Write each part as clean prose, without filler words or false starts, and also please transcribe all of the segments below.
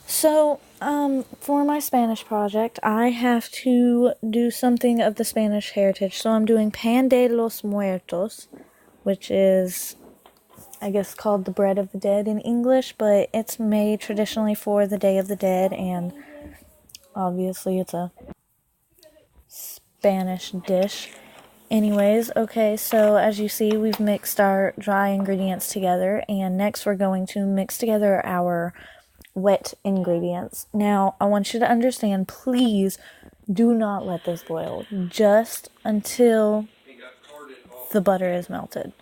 For my Spanish project, I have to do something of the Spanish heritage. So I'm doing Pan de los Muertos, which is, I guess, called the bread of the dead in English, but it's made traditionally for the Day of the Dead, and obviously it's a Spanish dish. Anyways, okay, so as you see, we've mixed our dry ingredients together, and next we're going to mix together our wet ingredients. Now, I want you to understand, please do not let this boil just until the butter is melted.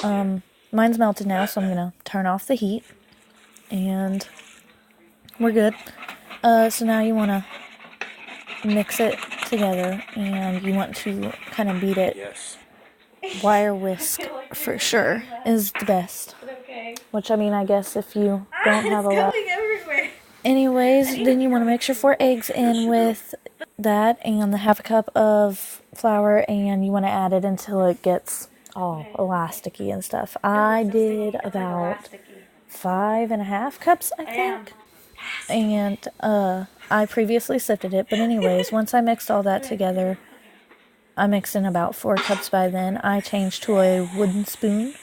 Mine's melted now, so I'm gonna turn off the heat, and we're good. So now you want to mix it together, and you want to kind of beat it. Yes. Wire whisk for sure is the best. Which, I mean, I guess if you don't have a lot. Anyways, then you want to mix your 4 eggs in with that and the half a cup of flour, and you want to add it until it gets all elasticy and stuff. I did about 5.5 cups, I think. And I previously sifted it, but anyways, once I mixed all that together, I mixed in about 4 cups by then. I changed to a wooden spoon.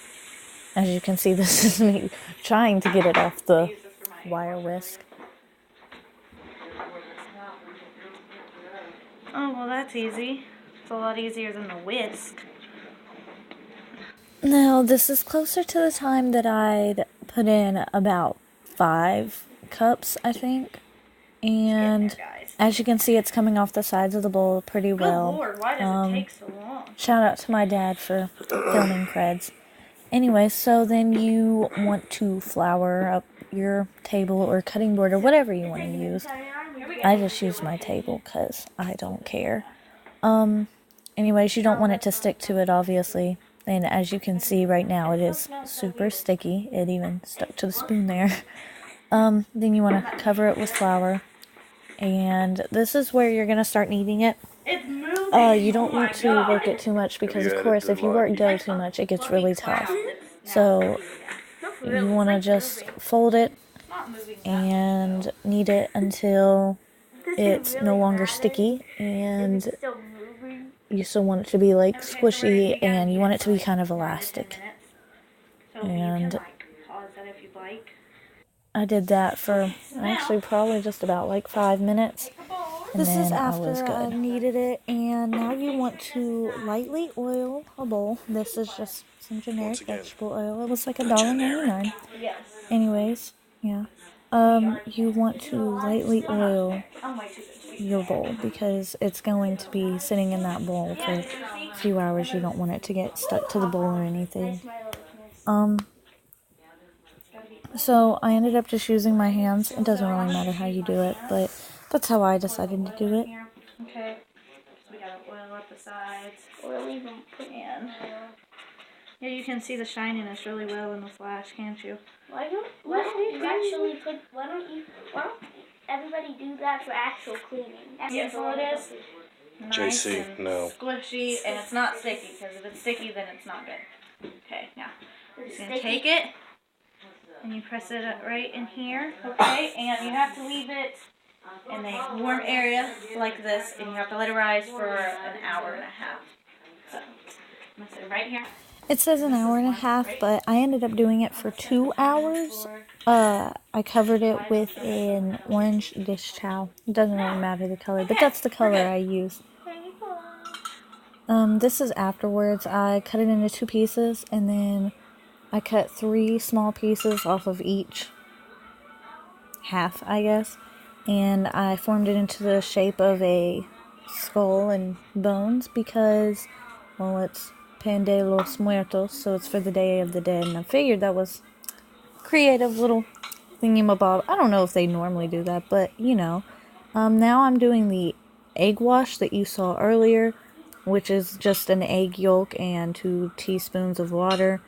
As you can see, this is me trying to get it off the wire whisk. Oh, well, that's easy. It's a lot easier than the whisk. Now, this is closer to the time that I'd put in about 5 cups, I think. And as you can see, it's coming off the sides of the bowl pretty well. Good Lord, why does it take so long? Shout out to my dad for filming creds. Anyway, so then you want to flour up your table or cutting board or whatever you want to use. I just use my table because I don't care. Anyways, you don't want it to stick to it, obviously. And as you can see right now, it is super sticky. It even stuck to the spoon there. Then you want to cover it with flour. And this is where you're going to start kneading it. You don't want to work it too much because, of course, if you work dough too much, it gets really tough. So you want to just fold it and knead it until it's no longer sticky, and you still want it to be like squishy, and you want it to be kind of elastic. And I did that for actually probably just about like 5 minutes. This is after I kneaded it, and now you want to lightly oil a bowl. This is just some generic vegetable oil. It was like $1.99. Anyways, yeah. You want to lightly oil your bowl because it's going to be sitting in that bowl for a few hours. You don't want it to get stuck to the bowl or anything. So I ended up just using my hands. It doesn't really matter how you do it, but that's how I decided to do it. Okay, so we gotta oil up the sides. Oil even put in. Yeah, you can see the shininess really well in the flash, can't you? Why don't everybody do that for actual cleaning? Yes, well, it is nice JC, and no. squishy, and it's not sticky, because if it's sticky, then it's not good. Okay, now, you're just gonna take it, and you press it right in here, okay? And you have to leave it in a warm area like this, and you have to let it rise for an hour and a half. So, I'm gonna sit right here. It says an hour and a half, but I ended up doing it for 2 hours. I covered it with an orange dish towel. It doesn't really matter the color, but that's the color I use. This is afterwards. I cut it into 2 pieces, and then I cut 3 small pieces off of each half, I guess. And I formed it into the shape of a skull and bones because, well, it's Pan de los Muertos, so it's for the Day of the Dead. And I figured that was creative little thingamabob. I don't know if they normally do that, but, you know. Now I'm doing the egg wash that you saw earlier, which is just an egg yolk and 2 teaspoons of water.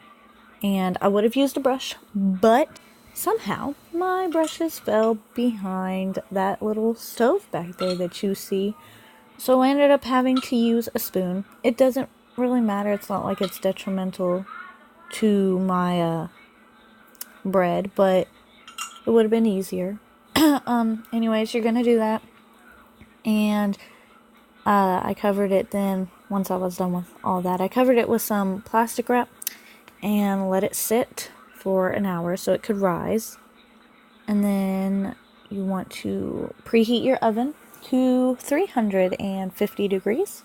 And I would have used a brush, but somehow my brushes fell behind that little stove back there that you see. So I ended up having to use a spoon. It doesn't really matter. It's not like it's detrimental to my bread, but it would have been easier. Anyways, you're gonna do that. And I covered it then, once I was done with all that, I covered it with some plastic wrap and let it sit for an hour so it could rise. And then you want to preheat your oven to 350 degrees.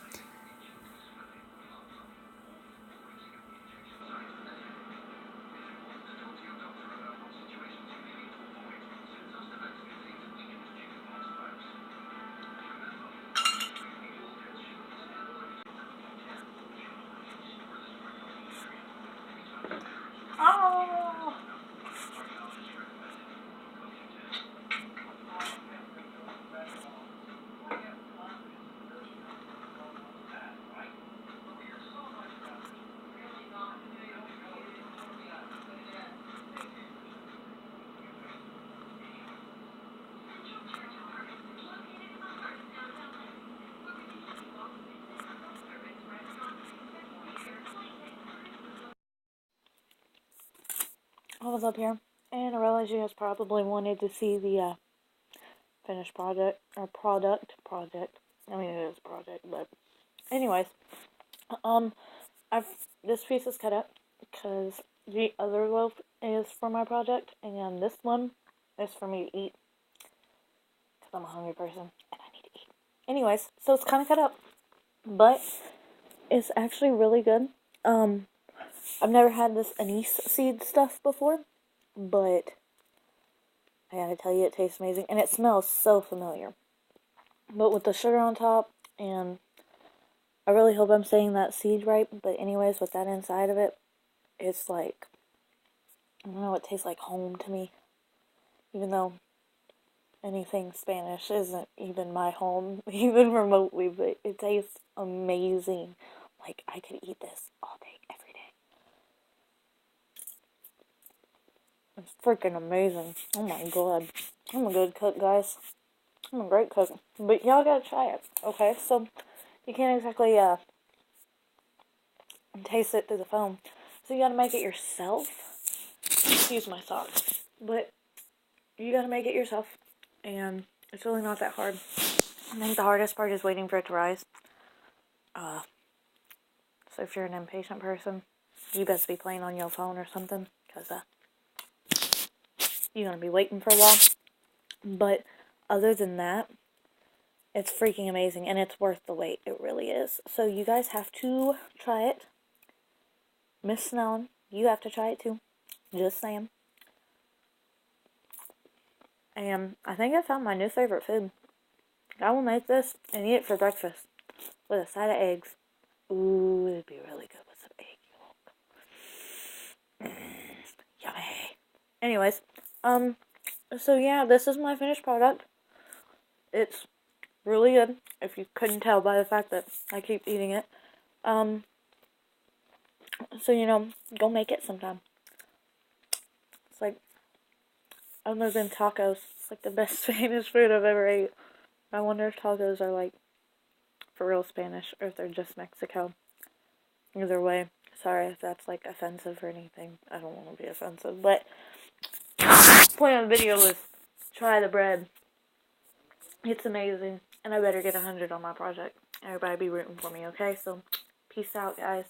Oh. I was up here, and I realized you guys probably wanted to see the finished project. I mean, it is a project, but anyways, I've this piece is cut up because the other loaf is for my project, and this one is for me to eat because I'm a hungry person and I need to eat. Anyways, so it's kind of cut up, but it's actually really good. I've never had this anise seed stuff before, but I gotta tell you, it tastes amazing, and it smells so familiar. But with the sugar on top, and I really hope I'm saying that seed right, but anyways, with that inside of it, it's like, I don't know, it tastes like home to me. Even though anything Spanish isn't even my home, even remotely, but it tastes amazing. Like, I could eat this all day, every day. It's freaking amazing. Oh my god. I'm a good cook, guys. I'm a great cook. But y'all gotta try it, okay? So, you can't exactly, taste it through the phone. So you gotta make it yourself. Excuse my thoughts. But you gotta make it yourself. And it's really not that hard. I think the hardest part is waiting for it to rise. So if you're an impatient person, you best be playing on your phone or something. Because, you're gonna be waiting for a while. But other than that, it's freaking amazing. And it's worth the wait. It really is. So you guys have to try it. Miss Snellen, you have to try it too. Just saying. And I think I found my new favorite food. I will make this and eat it for breakfast with a side of eggs. Ooh, it'd be really good with some egg yolk. Yummy. Anyways, so yeah, this is my finished product. It's really good, if you couldn't tell by the fact that I keep eating it. So, go make it sometime. It's like, other than tacos, it's like the best Spanish food I've ever ate. I wonder if tacos are like for real Spanish or if they're just Mexico. Either way, sorry if that's like offensive or anything. I don't want to be offensive, but the point of the video is try the bread. It's amazing, and I better get 100 on my project. Everybody be rooting for me, okay? So, peace out, guys.